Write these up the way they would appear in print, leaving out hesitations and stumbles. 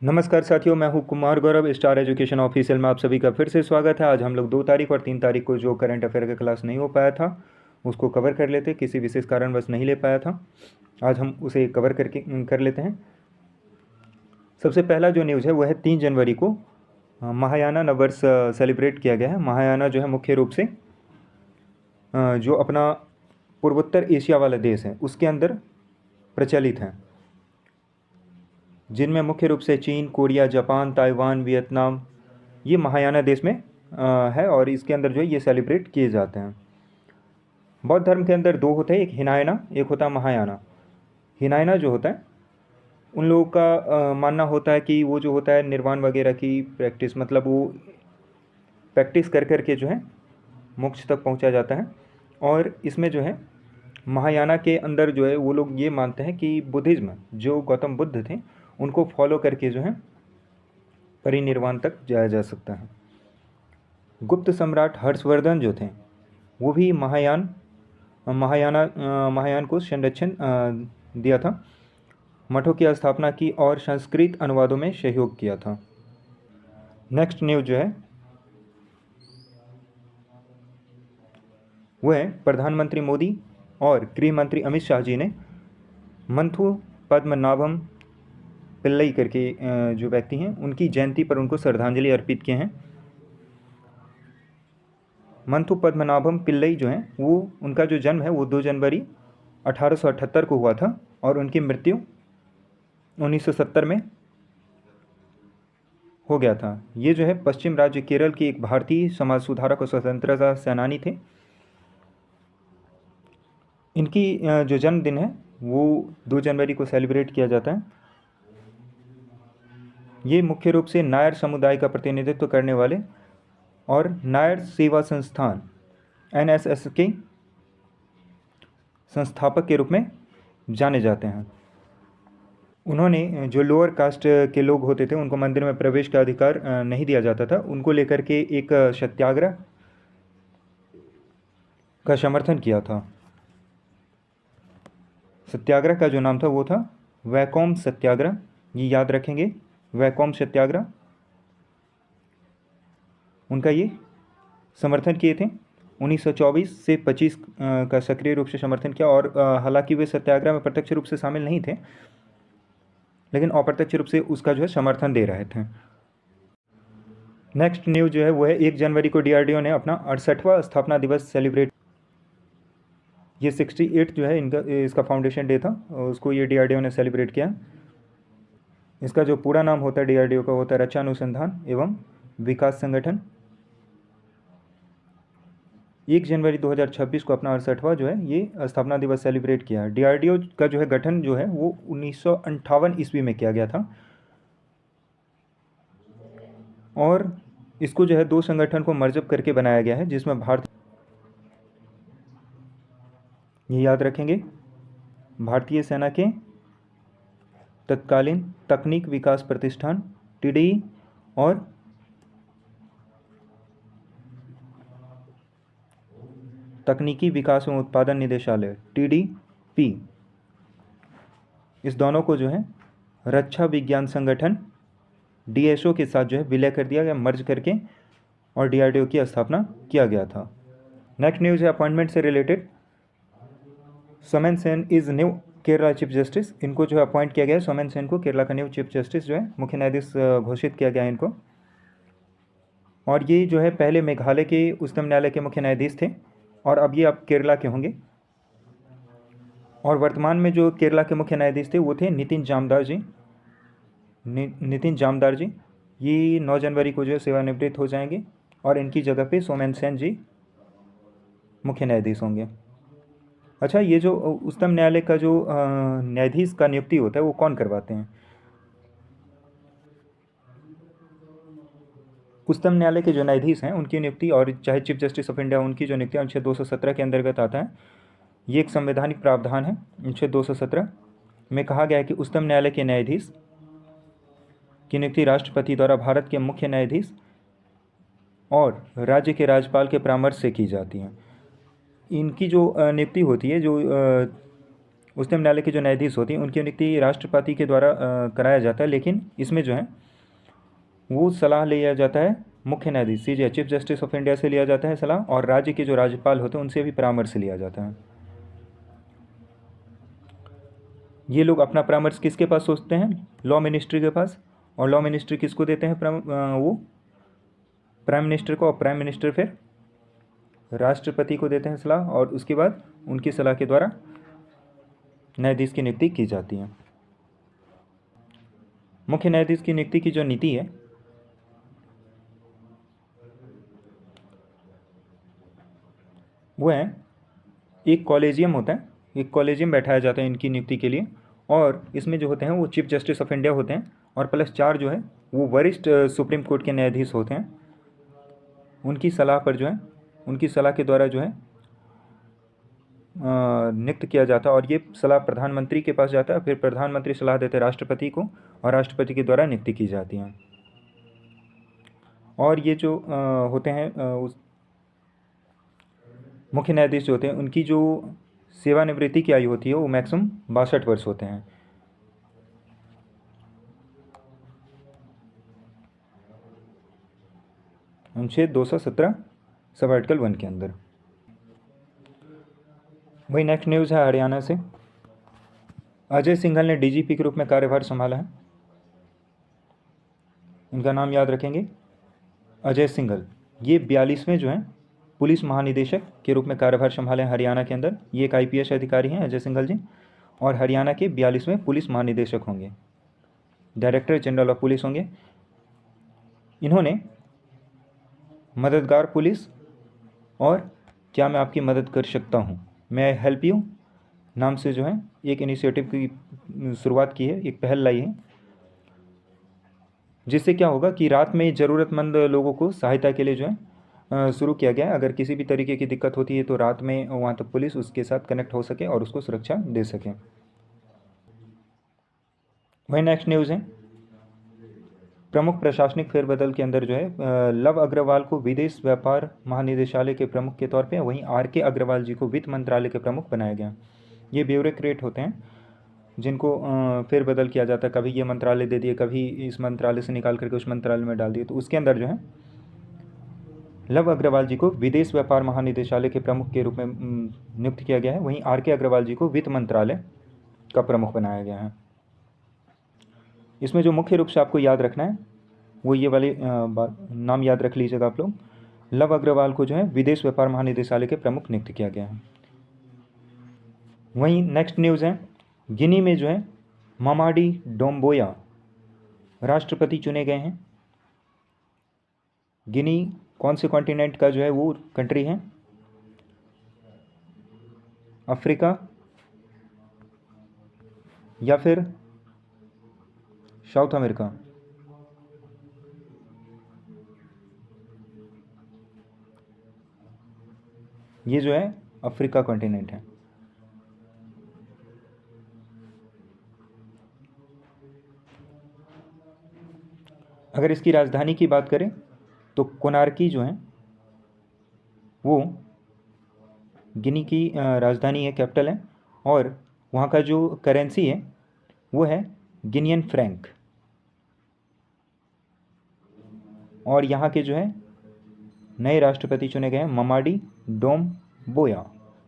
नमस्कार साथियों, मैं हूं Kumar Gaurav, star education official में आप सभी का फिर से स्वागत है। आज हम लोग 2 तारीख और 3 तारीख को जो करंट अफेयर का क्लास नहीं हो पाया था उसको कवर कर लेते, किसी विशेष कारणवश नहीं ले पाया था। आज हम उसे कवर करके कर लेते हैं। सबसे पहला जो न्यूज़ है वह है 3 जनवरी को महायाना नववर्ष सेलिब्रेट किया गया है। महायाना जो है मुख्य रूप से जो अपना पूर्वोत्तर एशिया वाला देश है उसके अंदर प्रचलित हैं, जिनमें मुख्य रूप से चीन, कोरिया, जापान, ताइवान, वियतनाम ये महायाना देश में है और इसके अंदर जो है ये सेलिब्रेट किए जाते हैं। बौद्ध धर्म के अंदर 2 होते हैं, एक हिनायना, एक होता है महायाना। हिनायना जो होता है उन लोगों का मानना होता है कि वो जो होता है निर्वाण वगैरह की प्रैक्टिस, मतलब वो प्रैक्टिस कर कर के जो है मोक्ष तक पहुंचा जाता है। और इसमें जो है महायाना के अंदर जो है वो लोग ये मानते हैं कि बुद्धिज़्म जो गौतम बुद्ध थे उनको फॉलो करके जो है परिनिर्वाण तक जाया जा सकता है। गुप्त सम्राट हर्षवर्धन जो थे वो भी महायान को संरक्षण दिया था, मठों की स्थापना की और संस्कृत अनुवादों में सहयोग किया था। नेक्स्ट न्यूज़ जो है वह है प्रधानमंत्री मोदी और गृह मंत्री अमित शाह जी ने मंथु पद्मनाभम पिल्लई करके जो व्यक्ति हैं उनकी जयंती पर उनको श्रद्धांजलि अर्पित किए हैं। मंथु पद्मनाभम पिल्लई जो हैं वो उनका जो जन्म है वो 2 जनवरी 1878 को हुआ था और उनकी मृत्यु 1970 में हो गया था। ये जो है पश्चिम राज्य केरल के एक भारतीय समाज सुधारक और स्वतंत्रता सेनानी थे। इनकी जो जन्मदिन है वो 2 जनवरी को सेलिब्रेट किया जाता है। ये मुख्य रूप से नायर समुदाय का प्रतिनिधित्व करने वाले और नायर सेवा संस्थान NSS के संस्थापक के रूप में जाने जाते हैं। उन्होंने जो लोअर कास्ट के लोग होते थे उनको मंदिर में प्रवेश का अधिकार नहीं दिया जाता था, उनको लेकर के एक सत्याग्रह का समर्थन किया था। सत्याग्रह का जो नाम था वो था वैकोम सत्याग्रह, ये याद रखेंगे, वैकोम सत्याग्रह। उनका ये समर्थन किए थे 1924 से 25 का सक्रिय रूप से समर्थन किया। और हालांकि वे सत्याग्रह में प्रत्यक्ष रूप से शामिल नहीं थे लेकिन अप्रत्यक्ष रूप से उसका जो है समर्थन दे रहे थे। नेक्स्ट न्यूज़ जो है वो है 1 जनवरी को DRDO ने अपना 68वां स्थापना दिवस सेलिब्रेट। ये 68 जो है इसका फाउंडेशन डे था, उसको ये DRDO ने सेलिब्रेट किया। इसका जो पूरा नाम होता है DRDO का होता है रक्षा अनुसंधान एवं विकास संगठन। 1 जनवरी 2026 को अपना 68वां जो है ये स्थापना दिवस सेलिब्रेट किया। DRDO का जो है गठन जो है वो 1958 ईस्वी में किया गया था और इसको जो है 2 संगठन को मर्जअप करके बनाया गया है, जिसमें भारत, ये याद रखेंगे, भारतीय सेना के तत्कालीन तकनीक विकास प्रतिष्ठान TDI और तकनीकी विकास एवं उत्पादन निदेशालय TDP, इस दोनों को जो है रक्षा विज्ञान संगठन DSO के साथ जो है विलय कर दिया गया, मर्ज करके, और DRDO की स्थापना किया गया था। नेक्स्ट न्यूज़ है अपॉइंटमेंट से related. Somen Sen is new Kerala chief justice. इनको जो है अपॉइंट किया गया है, सोमेन सेन को केरला का न्यू चीफ जस्टिस जो है मुख्य न्यायाधीश घोषित किया गया है इनको। और ये जो है पहले मेघालय के उच्चतम न्यायालय के मुख्य न्यायाधीश थे और अब ये अब केरला के होंगे। और वर्तमान में जो केरला के मुख्य न्यायाधीश थे वो थे नितिन जामदार जी। नितिन जामदार जी ये 9 जनवरी को जो है सेवानिवृत्त हो जाएंगे और इनकी जगह पे सोमेन सेन जी मुख्य न्यायाधीश होंगे। अच्छा, ये जो उच्चतम न्यायालय का जो न्यायाधीश का नियुक्ति होता है वो कौन करवाते हैं? उच्चतम न्यायालय के जो न्यायाधीश हैं उनकी नियुक्ति, और चाहे चीफ जस्टिस ऑफ इंडिया, उनकी जो नियुक्ति अनुच्छेद 217 के अंतर्गत आता है। ये एक संवैधानिक प्रावधान है। अनुच्छेद 217 में कहा गया है कि उच्चतम न्यायालय के न्यायाधीश की नियुक्ति राष्ट्रपति द्वारा भारत के मुख्य न्यायाधीश और राज्य के राज्यपाल के परामर्श से की जाती है। इनकी जो नियुक्ति होती है, जो उच्चतम न्यायालय के जो न्यायाधीश होते हैं उनकी नियुक्ति राष्ट्रपति के द्वारा कराया जाता है, लेकिन इसमें जो है वो सलाह लिया जाता है मुख्य न्यायाधीश सीजे चीफ जस्टिस ऑफ इंडिया से लिया जाता है सलाह, और राज्य के जो राज्यपाल होते हैं उनसे भी परामर्श लिया जाता है। ये लोग अपना परामर्श किसके पास सोचते हैं? लॉ मिनिस्ट्री के पास। और लॉ मिनिस्ट्री किसको देते हैं? वो प्राइम मिनिस्टर को, और प्राइम मिनिस्टर फिर राष्ट्रपति को देते हैं सलाह, और उसके बाद उनकी सलाह के द्वारा न्यायाधीश की नियुक्ति की जाती है। मुख्य न्यायाधीश की नियुक्ति की जो नीति है वो है, एक कॉलेजियम होता है, एक कॉलेजियम बैठाया जाता है इनकी नियुक्ति के लिए, और इसमें जो होते हैं वो चीफ जस्टिस ऑफ इंडिया होते हैं, और प्लस 4 जो है वो वरिष्ठ सुप्रीम कोर्ट के न्यायाधीश होते हैं। उनकी सलाह पर जो है, उनकी सलाह के द्वारा जो है नियुक्त किया जाता है, और ये सलाह प्रधानमंत्री के पास जाता है, फिर प्रधानमंत्री सलाह देते हैं राष्ट्रपति को, और राष्ट्रपति के द्वारा नियुक्ति की जाती है। और ये जो होते हैं उस मुख्य न्यायाधीश जो होते हैं उनकी जो सेवानिवृत्ति की आयु होती है वो मैक्सिमम 62 वर्ष होते हैं। अनुच्छेद 217 सब आर्टिकल 1 के अंदर। वही नेक्स्ट न्यूज़ है हरियाणा से। अजय सिंघल ने डीजीपी के रूप में कार्यभार संभाला है। इनका नाम याद रखेंगे, अजय सिंघल। ये 42वें जो हैं पुलिस महानिदेशक के रूप में कार्यभार संभाले हैं हरियाणा के अंदर। ये एक आईपीएस अधिकारी हैं अजय सिंघल जी, और हरियाणा के 42वें पुलिस महानिदेशक होंगे, डायरेक्टर जनरल ऑफ पुलिस होंगे। इन्होंने मददगार पुलिस और क्या मैं आपकी मदद कर सकता हूँ, मैं आई हेल्प यू नाम से जो है एक इनिशिएटिव की शुरुआत की है, एक पहल लाई है, जिससे क्या होगा कि रात में ज़रूरतमंद लोगों को सहायता के लिए जो है शुरू किया गया है। अगर किसी भी तरीके की दिक्कत होती है तो रात में वहाँ तक पुलिस उसके साथ कनेक्ट हो सके और उसको सुरक्षा दे सके। वही नेक्स्ट न्यूज़ है, प्रमुख प्रशासनिक फेरबदल के अंदर जो है लव अग्रवाल को विदेश व्यापार महानिदेशालय के प्रमुख के तौर पे, वहीं RK अग्रवाल जी को वित्त मंत्रालय के प्रमुख बनाया गया। ये ब्यूरोक्रेट होते हैं जिनको फेरबदल किया जाता है, कभी ये मंत्रालय दे दिए, कभी इस मंत्रालय से निकाल करके उस मंत्रालय में डाल दिए। तो उसके अंदर जो है लव अग्रवाल जी को विदेश व्यापार महानिदेशालय के प्रमुख के रूप में नियुक्त किया गया है, वहीं RK अग्रवाल जी को वित्त मंत्रालय का प्रमुख बनाया गया है। इसमें जो मुख्य रूप से आपको याद रखना है वो ये वाले नाम याद रख लीजिएगा आप लोग। लव अग्रवाल को जो है विदेश व्यापार महानिदेशालय के प्रमुख नियुक्त किया गया है। वहीं नेक्स्ट न्यूज़ है, गिनी में जो है मामाडी डोम्बोया राष्ट्रपति चुने गए हैं। गिनी कौन से कॉन्टिनेंट का जो है वो कंट्री है? अफ्रीका या फिर साउथ अमेरिका? ये जो है अफ्रीका कॉन्टिनेंट है। अगर इसकी राजधानी की बात करें तो कोनार्की जो है वो गिनी की राजधानी है, कैपिटल है, और वहाँ का जो करेंसी है वो है गिनियन फ्रैंक। और यहाँ के जो है नए राष्ट्रपति चुने गए हैं मामाडी डोम्बोया,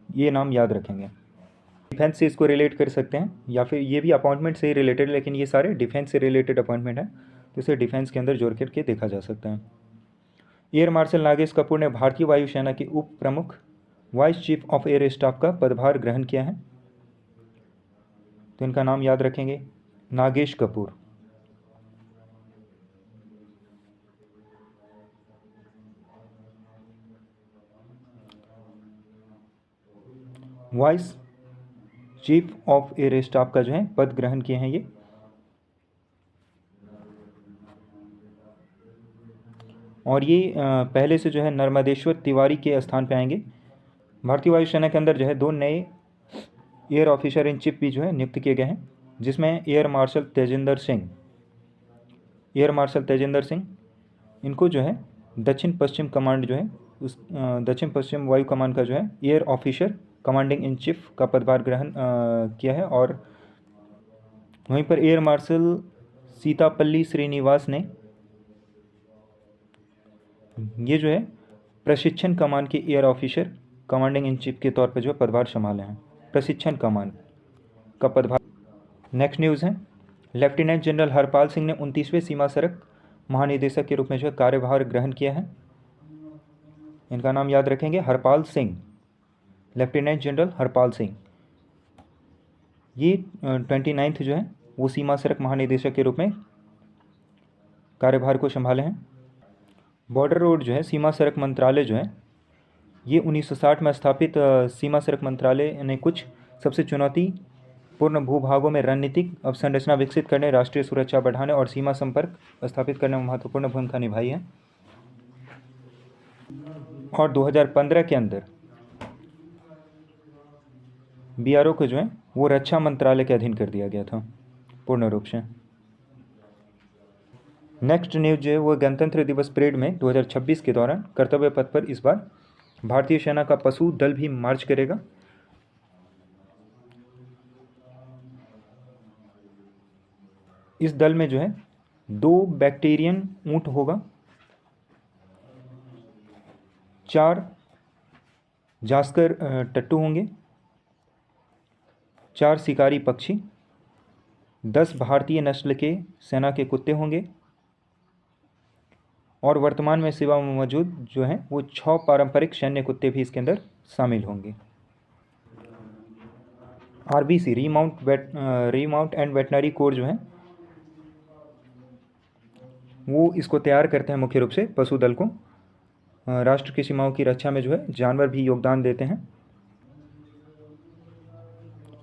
ये नाम याद रखेंगे। डिफेंस से इसको रिलेट कर सकते हैं, या फिर ये भी अपॉइंटमेंट से ही रिलेटेड, लेकिन ये सारे डिफेंस से रिलेटेड अपॉइंटमेंट है, तो इसे डिफेंस के अंदर जोड़ करके देखा जा सकता है। एयर मार्शल नागेश कपूर ने भारतीय वायुसेना के उप प्रमुख vice chief of air staff का पदभार ग्रहण किया है। तो इनका नाम याद रखेंगे, Nagesh Kapoor. Vice chief of air staff का जो है पद ग्रहण किए हैं ये। और ये पहले से जो है नर्मदेश्वर तिवारी के स्थान पे आएंगे। भारतीय वायुसेना के अंदर जो है 2 नए एयर ऑफिसर इन चीफ भी जो है नियुक्त किए गए हैं, जिसमें एयर मार्शल तेजिंदर सिंह, इनको जो है दक्षिण पश्चिम कमांड जो है उस दक्षिण पश्चिम वायु कमान का जो है air officer commanding in chief का पदभार ग्रहण किया है। और वहीं पर एयर मार्शल सीतापल्ली श्रीनिवास ने ये जो है प्रशिक्षण कमान के air officer commanding in chief के तौर पर जो है पदभार संभाले हैं, प्रशिक्षण कमान का पदभार। नेक्स्ट न्यूज़ है, लेफ्टिनेंट जनरल हरपाल सिंह ने 29वें सीमा सड़क महानिदेशक के रूप में जो है कार्यभार ग्रहण किया है। इनका नाम याद रखेंगे, हरपाल सिंह, लेफ्टिनेंट जनरल हरपाल सिंह। ये 29th जो है वो सीमा सड़क महानिदेशक के रूप में कार्यभार को संभाले हैं। बॉर्डर रोड जो है सीमा सड़क मंत्रालय जो है ये 1960 में स्थापित सीमा सड़क मंत्रालय ने कुछ सबसे चुनौतीपूर्ण भूभागों में रणनीतिक अवसंरचना विकसित करने, राष्ट्रीय सुरक्षा बढ़ाने और सीमा संपर्क स्थापित करने में महत्वपूर्ण भूमिका निभाई है। और 2015 के अंदर बीआरओ को जो है वो रक्षा मंत्रालय के अधीन कर दिया गया था पूर्ण रूप से। नेक्स्ट न्यूज जो है वो गणतंत्र दिवस परेड में 2026 के दौरान कर्तव्य पथ पर इस बार भारतीय सेना का पशु दल भी मार्च करेगा। इस दल में जो है 2 बैक्टीरियन ऊंट होगा, 4 जास्कर टट्टू होंगे, 4 शिकारी पक्षी, 10 भारतीय नस्ल के सेना के कुत्ते होंगे और वर्तमान में सेवा में मौजूद जो हैं वो 6 पारंपरिक सैन्य कुत्ते भी इसके अंदर शामिल होंगे। RBC remount and veterinary core जो है वो इसको तैयार करते हैं मुख्य रूप से पशु दल को। राष्ट्र की सीमाओं की रक्षा में जो है जानवर भी योगदान देते हैं।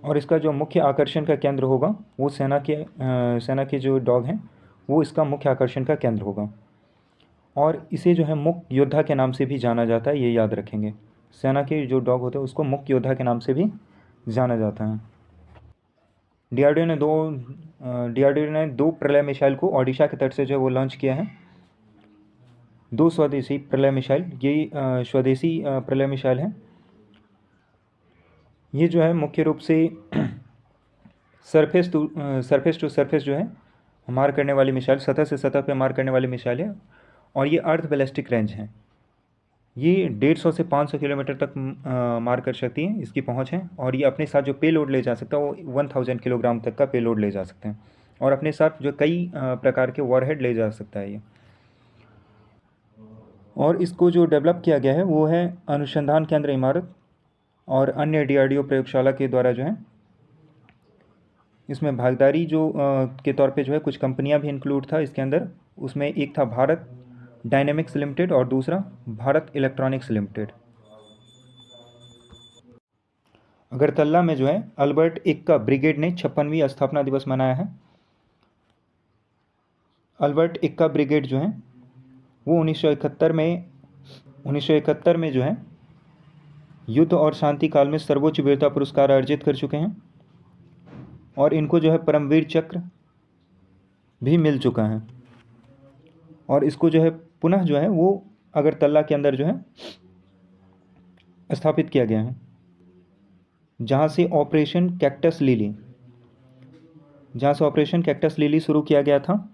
और इसका जो मुख्य आकर्षण का केंद्र होगा वो सेना के जो डॉग हैं वो इसका मुख्य आकर्षण का केंद्र होगा। और इसे जो है मुख्य योद्धा के नाम से भी जाना जाता है, ये याद रखेंगे। सेना के जो डॉग होते हैं उसको मुख्य योद्धा के नाम से भी जाना जाता है। डीआरडीओ ने 2 प्रलय मिसाइल को ओडिशा के तट से जो है वो लॉन्च किया है। 2 स्वदेशी प्रलय मिसाइल, ये स्वदेशी प्रलय मिसाइल है। ये जो है मुख्य रूप से सरफेस टू सरफेस जो है मार करने वाली मिसाइल, सतह से सतह पे मार करने वाली मिसाइल है। और ये अर्थ बैलिस्टिक रेंज है, ये 150 से 500 किलोमीटर तक मार कर सकती है, इसकी पहुंच है। और ये अपने साथ जो पेलोड ले जा सकता है वो 1000 किलोग्राम तक का पेलोड ले जा सकते हैं। और अपने साथ जो कई प्रकार के वॉरहेड ले जा सकता है ये। और इसको जो डेवलप किया गया है वो है अनुसंधान केंद्र इमारत और अन्य डीआरडीओ प्रयोगशाला के द्वारा जो है। इसमें भागीदारी जो के तौर पे जो है कुछ कंपनियां भी इंक्लूड था इसके अंदर। उसमें एक था भारत डायनेमिक्स लिमिटेड और दूसरा भारत इलेक्ट्रॉनिक्स लिमिटेड। अगरतला में जो है अल्बर्ट एक्का ब्रिगेड ने 56वीं स्थापना दिवस मनाया है। अल्बर्ट एक्का ब्रिगेड जो है वो 1971 में जो है युद्ध और शांति काल में सर्वोच्च वीरता पुरस्कार अर्जित कर चुके हैं। और इनको जो है परमवीर चक्र भी मिल चुका है। और इसको जो है पुनः जो है वो अगरतला के अंदर जो है स्थापित किया गया है, जहाँ से ऑपरेशन कैक्टस लिली शुरू किया गया था।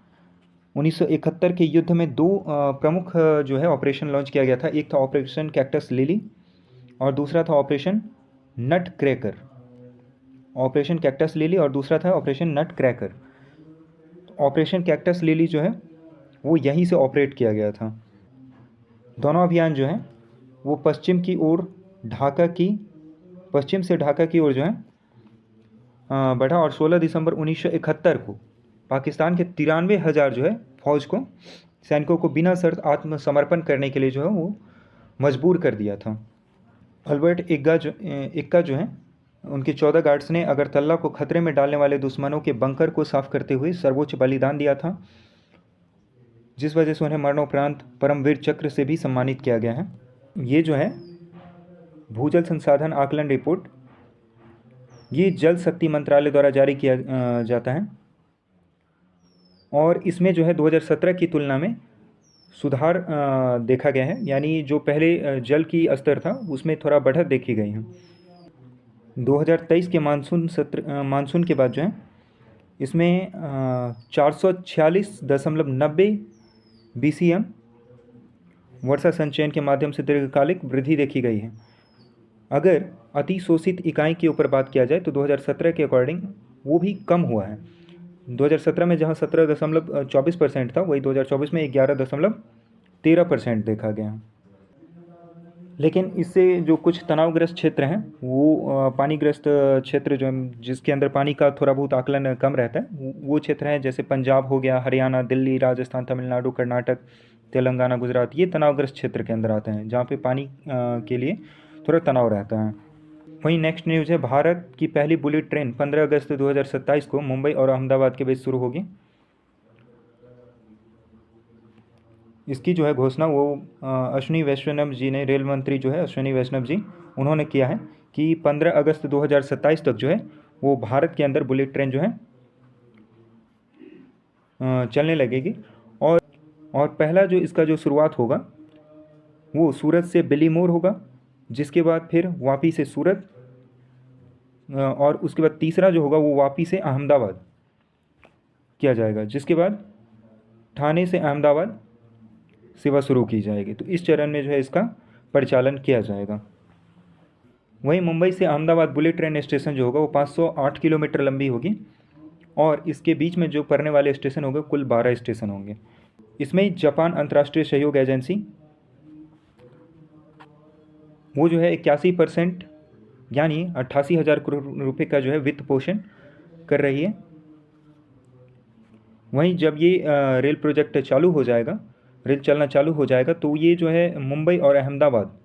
1971 के युद्ध में 2 प्रमुख जो है ऑपरेशन लॉन्च किया गया था। एक था ऑपरेशन कैक्टस लिली और दूसरा था ऑपरेशन नट क्रैकर। ऑपरेशन कैक्टस लिली और दूसरा था ऑपरेशन नट क्रैकर। ऑपरेशन कैक्टस लिली जो है वो यहीं से ऑपरेट किया गया था। दोनों अभियान जो है वो पश्चिम से ढाका की ओर जो है बढ़ा। और 16 दिसंबर 1971 को पाकिस्तान के 93,000 जो है फौज को, सैनिकों को बिना शर्त आत्मसमर्पण करने के लिए जो है वो मजबूर कर दिया था। अल्बर्ट एक्का जो है उनके 14 गार्ड्स ने अगरतला को खतरे में डालने वाले दुश्मनों के बंकर को साफ करते हुए सर्वोच्च बलिदान दिया था, जिस वजह से उन्हें मरणोपरांत परमवीर चक्र से भी सम्मानित किया गया है। ये जो है भूजल संसाधन आकलन रिपोर्ट, ये जल शक्ति मंत्रालय द्वारा जारी किया जाता है। और इसमें जो है 2017 की तुलना में सुधार देखा गया है, यानी जो पहले जल की स्तर था उसमें थोड़ा बढ़त देखी गई है। 2023 के मानसून के बाद जो है इसमें 446.90 BCM वर्षा संचयन के माध्यम से दीर्घकालिक वृद्धि देखी गई है। अगर अतिशोषित इकाई के ऊपर बात किया जाए तो 2017 के अकॉर्डिंग वो भी कम हुआ है। 2017 में जहाँ 17.24% था, वही 2024 में 11.13% देखा गया। लेकिन इससे जो कुछ तनावग्रस्त क्षेत्र हैं वो पानीग्रस्त क्षेत्र जो जिसके अंदर पानी का थोड़ा बहुत आकलन कम रहता है, वो क्षेत्र हैं जैसे पंजाब हो गया, हरियाणा, दिल्ली, राजस्थान, तमिलनाडु, कर्नाटक, तेलंगाना, गुजरात, ये तनावग्रस्त क्षेत्र के अंदर आते हैं जहाँ पे पानी के लिए थोड़ा तनाव रहता है। वहीं नेक्स्ट न्यूज़ है, भारत की पहली बुलेट ट्रेन 15 अगस्त 2027 को मुंबई और अहमदाबाद के बीच शुरू होगी। इसकी जो है घोषणा वो अश्विनी वैष्णव जी ने, रेल मंत्री जो है अश्विनी वैष्णव जी, उन्होंने किया है कि 15 अगस्त 2027 तक जो है वो भारत के अंदर बुलेट ट्रेन जो है चलने लगेगी। और पहला जो इसका जो शुरुआत होगा वो सूरत से बिलीमोर होगा, जिसके बाद फिर वापी से सूरत, और उसके बाद तीसरा जो होगा वो वापी से अहमदाबाद किया जाएगा, जिसके बाद ठाणे से अहमदाबाद सेवा शुरू की जाएगी। तो इस चरण में जो है इसका परिचालन किया जाएगा। वहीं मुंबई से अहमदाबाद बुलेट ट्रेन स्टेशन जो होगा वो 508 किलोमीटर लंबी होगी और इसके बीच में जो पड़ने वाले स्टेशन होंगे कुल 12 स्टेशन होंगे। इसमें जापान अंतर्राष्ट्रीय सहयोग एजेंसी वो जो है 81% यानी 88,000 करोड़ रुपये का जो है वित्त पोषण कर रही है। वहीं जब ये रेल प्रोजेक्ट चालू हो जाएगा, रेल चलना चालू हो जाएगा, तो ये जो है मुंबई और अहमदाबाद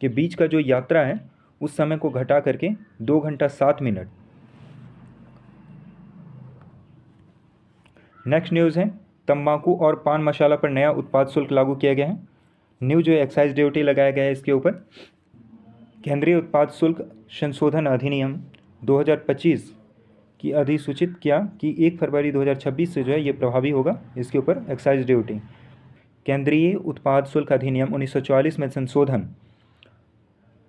के बीच का जो यात्रा है उस समय को घटा करके 2 घंटा 7 मिनट। नेक्स्ट न्यूज़ है, तंबाकू और पान मसाला पर नया उत्पाद शुल्क लागू किया गया है। न्यू जो एक्साइज ड्यूटी लगाया गया है इसके ऊपर। केंद्रीय उत्पाद शुल्क संशोधन अधिनियम 2025 की अधिसूचित किया कि 1 फरवरी 2026 से जो है ये प्रभावी होगा इसके ऊपर एक्साइज ड्यूटी। केंद्रीय उत्पाद शुल्क अधिनियम 1944 में संशोधन,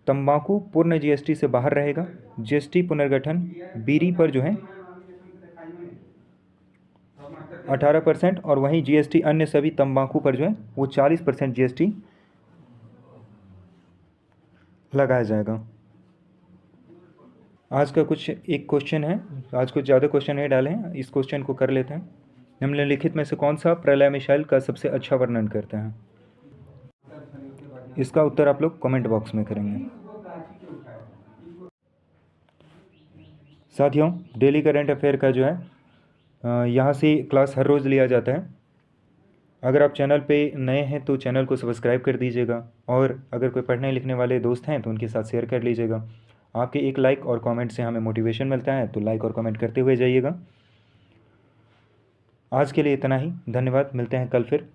तंबाकू पूर्ण जीएसटी से बाहर रहेगा। जीएसटी पुनर्गठन बीड़ी पर जो है 18% और वहीं जीएसटी अन्य सभी तंबाकू पर जो है वो 40% जीएसटी लगाया जाएगा। आज का कुछ एक क्वेश्चन है, आज कुछ ज़्यादा क्वेश्चन है डाले हैं, इस क्वेश्चन को कर लेते हैं। निम्नलिखित में से कौन सा प्रलय मिसाइल का सबसे अच्छा वर्णन करता है? इसका उत्तर आप लोग कमेंट बॉक्स में करेंगे। साथियों, डेली करंट अफेयर का जो है यहाँ से क्लास हर रोज़ लिया जाता है। अगर आप चैनल पे नए हैं तो चैनल को सब्सक्राइब कर दीजिएगा और अगर कोई पढ़ने लिखने वाले दोस्त हैं तो उनके साथ शेयर कर लीजिएगा। आपके एक लाइक और कमेंट से हमें मोटिवेशन मिलता है, तो लाइक और कमेंट करते हुए जाइएगा। आज के लिए इतना ही, धन्यवाद। मिलते हैं कल फिर।